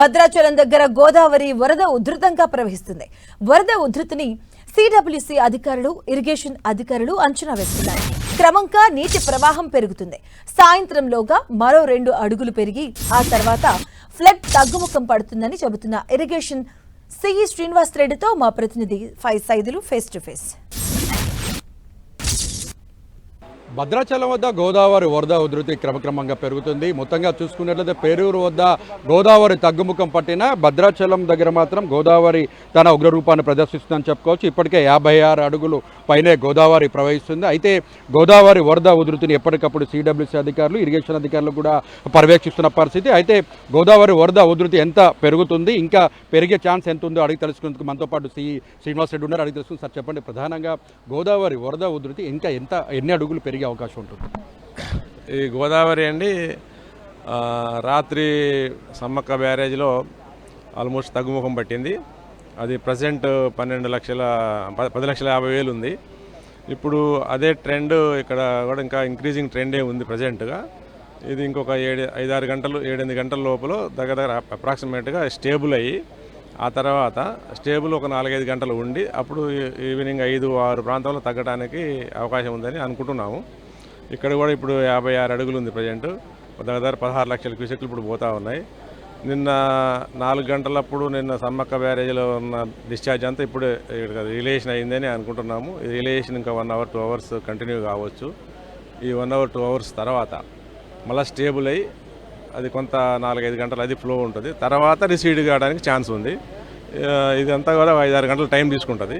భద్రాచలం దగ్గర గోదావరి వరద ఉధృతంగా ప్రవహిస్తుంది. వరద ఉధృతిని సిడబ్ల్యూసి అధికారులు, ఇరిగేషన్ అధికారులు అంచనా వేస్తున్నారు. క్రమంగా నీటి ప్రవాహం పెరుగుతుంది. సాయంత్రంలోగా మరో 2 అడుగులు పెరిగి ఆ తర్వాత ఫ్లడ్ తగ్గుముఖం పడుతుందని చెబుతున్న ఇరిగేషన్ సిఈ శ్రీనివాస్ రెడ్డితో మా ప్రతినిధి Saidulu face to face. Bhadrachalam వద్ద గోదావరి వరద ఉధృతి క్రమక్రమంగా పెరుగుతుంది. మొత్తంగా చూసుకున్నట్లయితే పేరూరు వద్ద గోదావరి తగ్గుముఖం పట్టిన భద్రాచలం దగ్గర మాత్రం గోదావరి తన ఉగ్రరూపాన్ని ప్రదర్శిస్తుందని చెప్పుకోవచ్చు. ఇప్పటికే 56 అడుగులు పైనే గోదావరి ప్రవహిస్తుంది. అయితే గోదావరి వరద ఉధృతిని ఎప్పటికప్పుడు సిడబ్ల్యూసి అధికారులు, ఇరిగేషన్ అధికారులు కూడా పర్యవేక్షిస్తున్న పరిస్థితి. అయితే గోదావరి వరద ఉధృతి ఎంత పెరుగుతుంది, ఇంకా పెరిగే ఛాన్స్ ఎంత ఉందో అడిగి తెలుసుకునేందుకు మనతో పాటు సిఈ శ్రీనివాస్ రెడ్డి ఉన్నారు. అడిగి తెలుసుకుని సార్ చెప్పండి, ప్రధానంగా గోదావరి వరద ఉధృతి ఇంకా ఎన్ని అడుగులు పెరిగే అవకాశం ఉంటుంది? ఈ గోదావరి అండి రాత్రి సమ్మక్క బ్యారేజ్లో ఆల్మోస్ట్ తగ్గుముఖం పట్టింది. అది ప్రజెంట్ 10,50,000 ఉంది. ఇప్పుడు అదే ట్రెండ్ ఇక్కడ కూడా ఇంకా ఇంక్రీజింగ్ ట్రెండే ఉంది ప్రజెంట్గా. ఇది ఇంకొక 7-8 గంటల లోపల దగ్గర అప్రాక్సిమేట్గా స్టేబుల్ అయ్యి ఆ తర్వాత స్టేబుల్ ఒక 4-5 గంటలు ఉండి అప్పుడు ఈవినింగ్ 5-6 ప్రాంతాల్లో తగ్గడానికి అవకాశం ఉందని అనుకుంటున్నాము. ఇక్కడ కూడా ఇప్పుడు 56 అడుగులు ఉంది ప్రజెంట్. దగ్గర 16 లక్షల క్యూసెక్లు ఇప్పుడు పోతూ ఉన్నాయి. నిన్న 4 గంటలప్పుడు నిన్న సమ్మక్క బ్యారేజ్లో ఉన్న డిశ్చార్జ్ అంతా ఇప్పుడు రిలేషన్ అయిందని అనుకుంటున్నాము. ఈ రిలేషన్ ఇంకా 1 అవర్ 2 అవర్స్ కంటిన్యూ కావచ్చు. ఈ 1 అవర్ 2 అవర్స్ తర్వాత మళ్ళీ స్టేబుల్ అయ్యి అది కొంత 4-5 గంటలు అది ఫ్లో ఉంటుంది. తర్వాత రిసీడ్ కావడానికి ఛాన్స్ ఉంది. ఇదంతా కూడా 5-6 గంటలు టైం తీసుకుంటుంది.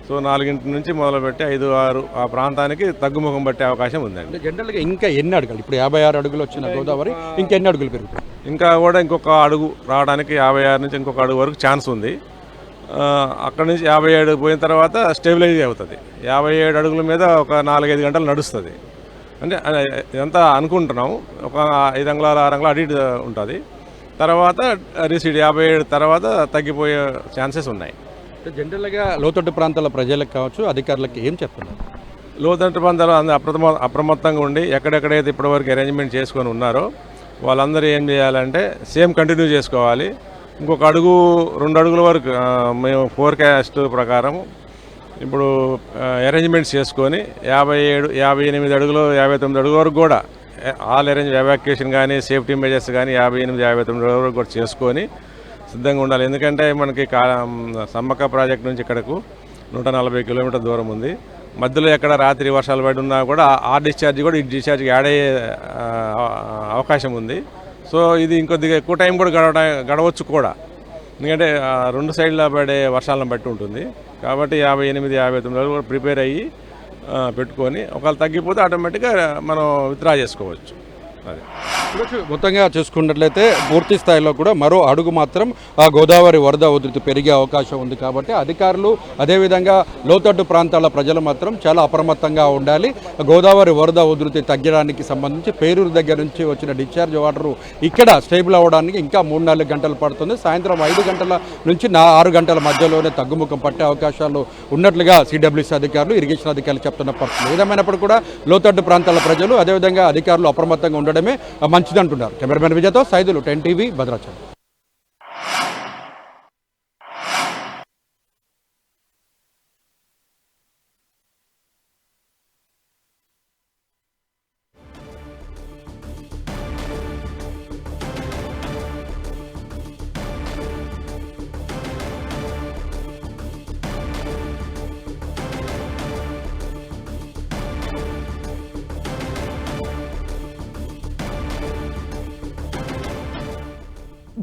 సో 4 నుంచి మొదలుపెట్టి 5-6 ఆ ప్రాంతానికి తగ్గుముఖం పట్టే అవకాశం ఉందండి. జనరల్గా ఇంకా ఎన్ని అడుగులు, ఇప్పుడు 56 అడుగులు వచ్చిన గోదావరి ఇంకెన్ని అడుగులు పెరుగుతాయి? ఇంకా కూడా ఇంకొక అడుగు రావడానికి 56 నుంచి ఇంకొక అడుగు వరకు ఛాన్స్ ఉంది. అక్కడి నుంచి 57 పోయిన తర్వాత స్టెబిలైజ్ అవుతుంది. 57 అడుగుల మీద ఒక 4-5 గంటలు నడుస్తుంది. అంటే ఇదంతా అనుకుంటున్నాము. ఒక 5 అంగుళాలు 6 అంగుళాలు అటు ఉంటుంది. తర్వాత రిసీడ్ 57 తర్వాత తగ్గిపోయే ఛాన్సెస్ ఉన్నాయి. జనరల్గా లోతట్టు ప్రాంతాల ప్రజలకు కావచ్చు, అధికారులకు ఏం చెప్తున్నారు? లోతట్టు ప్రాంతాలు అప్రమత్తంగా ఉండి ఎక్కడెక్కడైతే ఇప్పటివరకు అరేంజ్మెంట్ చేసుకొని ఉన్నారో వాళ్ళందరూ ఏం చేయాలంటే సేమ్ కంటిన్యూ చేసుకోవాలి. ఇంకొక 2 అడుగుల వరకు మేము ఫోర్కాస్ట్ ప్రకారం ఇప్పుడు అరేంజ్మెంట్స్ చేసుకొని 57, 58 అడుగులు, 59 అడుగుల వరకు కూడా ఆల్ ఎవాక్యుయేషన్ కానీ సేఫ్టీ మెజర్స్ కానీ 58, 59 అడుగుల వరకు కూడా చేసుకొని సిద్ధంగా ఉండాలి. ఎందుకంటే మనకి సమ్మక్క ప్రాజెక్ట్ నుంచి ఇక్కడకు 140 కిలోమీటర్ల దూరం ఉంది. మధ్యలో ఎక్కడ రాత్రి వర్షాలు పడి ఉన్నా కూడా ఆ డిశ్చార్జ్ కూడా ఈ డిశ్చార్జ్కి యాడ్ అయ్యే అవకాశం ఉంది. సో ఇది ఇంకొద్దిగా ఎక్కువ టైం కూడా గడవచ్చు కూడా. ఎందుకంటే 2 సైడ్ల పడే వర్షాలను బట్టి ఉంటుంది. కాబట్టి 58, 59 రోజులు కూడా ప్రిపేర్ అయ్యి పెట్టుకొని ఒకవేళ తగ్గిపోతే ఆటోమేటిక్గా మనం విత్డ్రా చేసుకోవచ్చు. అది మొత్తంగా చూసుకున్నట్లయితే పూర్తి స్థాయిలో కూడా మరో అడుగు మాత్రం ఆ గోదావరి వరద ఉధృతి పెరిగే అవకాశం ఉంది. కాబట్టి అధికారులు, అదేవిధంగా లోతట్టు ప్రాంతాల ప్రజలు మాత్రం చాలా అప్రమత్తంగా ఉండాలి. గోదావరి వరద ఉధృతి తగ్గడానికి సంబంధించి పేరూరు దగ్గర నుంచి వచ్చిన డిశ్చార్జ్ వాటర్ ఇక్కడ స్టేబుల్ అవ్వడానికి ఇంకా 3-4 గంటలు పడుతుంది. సాయంత్రం 5 గంటల నుంచి 6 గంటల మధ్యలోనే తగ్గుముఖం పట్టే అవకాశాలు ఉన్నట్లుగా సిడబ్ల్యూసి అధికారులు, ఇరిగేషన్ అధికారులు చెప్తున్న పరిస్థితి. ఏదేమైనప్పుడు కూడా లోతట్టు ప్రాంతాల ప్రజలు, అదేవిధంగా అధికారులు అప్రమత్తంగా ఉండడమే మంచిదంటున్నారు. కెమెరామెన్ విజయ్తో సైదులు, 10 టీవీ, భద్రాచలం.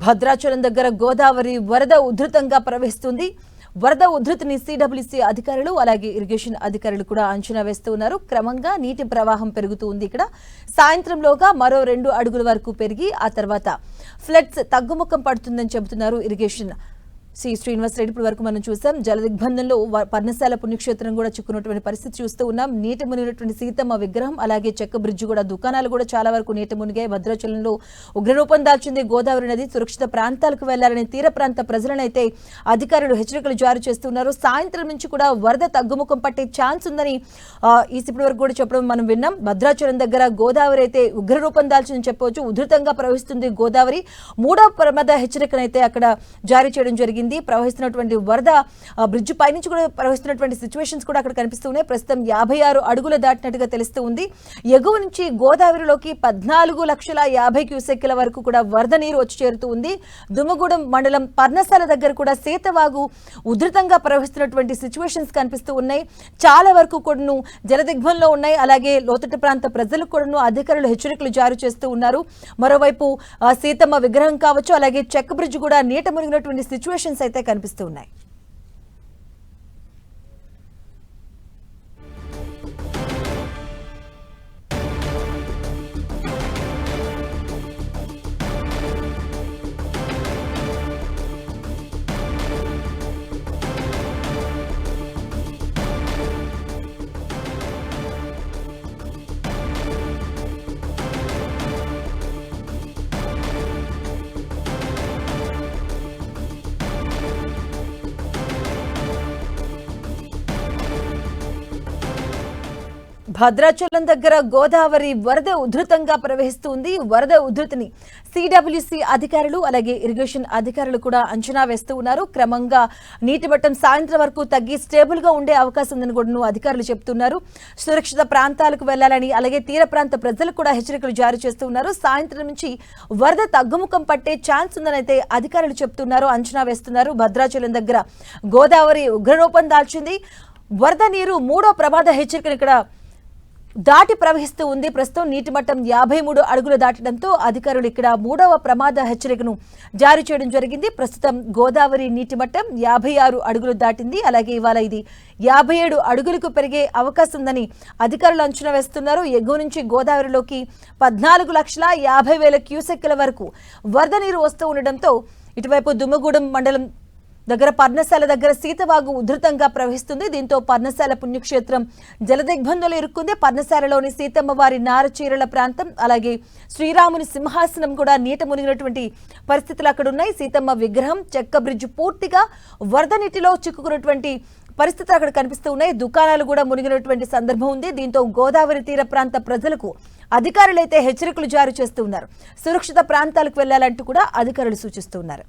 భద్రాచలం దగ్గర గోదావరి వరద ఉధృతంగా ప్రవహిస్తుంది. వరద ఉధృతిని సిడబ్ల్యూసి అధికారులు, అలాగే ఇరిగేషన్ అధికారులు కూడా అంచనా వేస్తూ ఉన్నారు. క్రమంగా నీటి ప్రవాహం పెరుగుతూ ఉంది. ఇక్కడ సాయంత్రంలోగా మరో 2 అడుగుల వరకు పెరిగి ఆ తర్వాత ఫ్లడ్స్ తగ్గుముఖం పడుతుందని చెబుతున్నారు ఇరిగేషన్ శ్రీనివాస్ రెడ్డి ఇప్పటి వరకు మనం చూసాం జలదిగ్బంధంలో పర్ణశాల పుణ్యక్షేత్రం కూడా చిక్కున్నటువంటి పరిస్థితి చూస్తూ ఉన్నాం. నీటి మునిగినటువంటి సీతమ్మ విగ్రహం అలాగే చెక్క బ్రిడ్జ్ కూడా దుకాణాలు కూడా చాలా వరకు నీటి మునిగాయి. భద్రాచలంలో ఉగ్రరూపం దాల్చింది గోదావరి నది. సురక్షిత ప్రాంతాలకు వెళ్లాలని తీర ప్రాంత ప్రజలనైతే అధికారులు హెచ్చరికలు జారీ చేస్తున్నారు. సాయంత్రం నుంచి కూడా వరద తగ్గుముఖం పట్టే ఛాన్స్ ఉందని ఇప్పటి వరకు కూడా చెప్పడం మనం విన్నాం. భద్రాచలం దగ్గర గోదావరి అయితే ఉగ్రరూపం దాల్చిందని చెప్పవచ్చు. ఉధృతంగా ప్రవహిస్తుంది గోదావరి. 3వ ప్రమాద హెచ్చరికనైతే అక్కడ జారీ చేయడం జరిగింది. ప్రవహిస్తున్నటువంటి వరద బ్రిడ్జ్ పైనుంచి కూడా ప్రవహిస్తున్నటువంటి సిచ్యువేషన్స్ కూడా అక్కడ కనిపిస్తున్నాయి. ప్రస్తుతం 56 అడుగులు దాటినట్టుగా తెలుస్తూ ఉంది. ఎగువ నుంచి గోదావరిలోకి 14,50,000 క్యూసెక్కుల వరకు కూడా వరద నీరు వచ్చి చేరుతూ ఉంది. దుమ్మగూడెం మండలం పర్ణశాల దగ్గర కూడా సీతవాగు ఉధృతంగా ప్రవహిస్తున్నటువంటి సిచ్యువేషన్స్ కనిపిస్తూ ఉన్నాయి. చాలా వరకు కూడాను జలదిగ్బంలో ఉన్నాయి. అలాగే లోతట్టు ప్రాంత ప్రజలకు కూడాను అధికారులు హెచ్చరికలు జారీ చేస్తూ ఉన్నారు. మరోవైపు సీతమ్మ విగ్రహం కావచ్చు, అలాగే చెక్ బ్రిడ్జ్ కూడా నీట మునిగినటువంటి సిచ్యువేషన్స్ అయితే కనిపిస్తూ ఉన్నాయి. భద్రాచలం దగ్గర గోదావరి వరద ఉధృతంగా ప్రవహిస్తుంది. వరద ఉధృతిని సిడబ్ల్యూసి అధికారులు అలాగే ఇరిగేషన్ అధికారులు కూడా అంచనా వేస్తూ ఉన్నారు. క్రమంగా నీటి మట్టం సాయంత్రం వరకు తగ్గి స్టేబుల్ గా ఉండే అవకాశం ఉందని కూడా అధికారులు చెప్తున్నారు. సురక్షిత ప్రాంతాలకు వెళ్లాలని అలాగే తీర ప్రాంత ప్రజలకు కూడా హెచ్చరికలు జారీ చేస్తూ ఉన్నారు. సాయంత్రం నుంచి వరద తగ్గుముఖం పట్టే ఛాన్స్ ఉందని అయితే అధికారులు చెప్తున్నారు, అంచనా వేస్తున్నారు. భద్రాచలం దగ్గర గోదావరి ఉగ్రరూపం దాల్చింది. వరద నీరు 3వ ప్రమాద హెచ్చరికను ఇక్కడ దాటి ప్రవహిస్తూ ఉంది. ప్రస్తుతం నీటి మట్టం 53 అడుగులు దాటడంతో అధికారులు ఇక్కడ 3వ ప్రమాద హెచ్చరికను జారీ చేయడం జరిగింది. ప్రస్తుతం గోదావరి నీటి మట్టం 56 అడుగులు దాటింది. అలాగే ఇవాళ ఇది 57 అడుగులకు పెరిగే అవకాశం ఉందని అధికారులు అంచనా వేస్తున్నారు. ఎగువ నుంచి గోదావరిలోకి 14,50,000 క్యూసెక్కుల వరకు వరద నీరు వస్తూ ఉండడంతో ఇటువైపు దుమ్మగూడెం మండలం దగ్గర పర్ణశాల దగ్గర సీతవాగు ఉధృతంగా ప్రవహిస్తుంది. దీంతో పర్ణశాల పుణ్యక్షేత్రం జలదిగ్బంధంలో ఇరుక్కుంది. పర్ణశాలలోని సీతమ్మ వారి నారచీరల ప్రాంతం అలాగే శ్రీరాముని సింహాసనం కూడా నీట మునిగినటువంటి పరిస్థితులు అక్కడ ఉన్నాయి. సీతమ్మ విగ్రహం, చెక్క బ్రిడ్జ్ పూర్తిగా వరద నీటిలో చిక్కుకున్నటువంటి పరిస్థితులు అక్కడ కనిపిస్తూ ఉన్నాయి. దుకాణాలు కూడా మునిగినటువంటి సందర్భం ఉంది. దీంతో గోదావరి తీర ప్రాంత ప్రజలకు అధికారులైతే హెచ్చరికలు జారీ చేస్తూ ఉన్నారు. సురక్షిత ప్రాంతాలకు వెళ్లాలంటూ కూడా అధికారులు సూచిస్తున్నారు.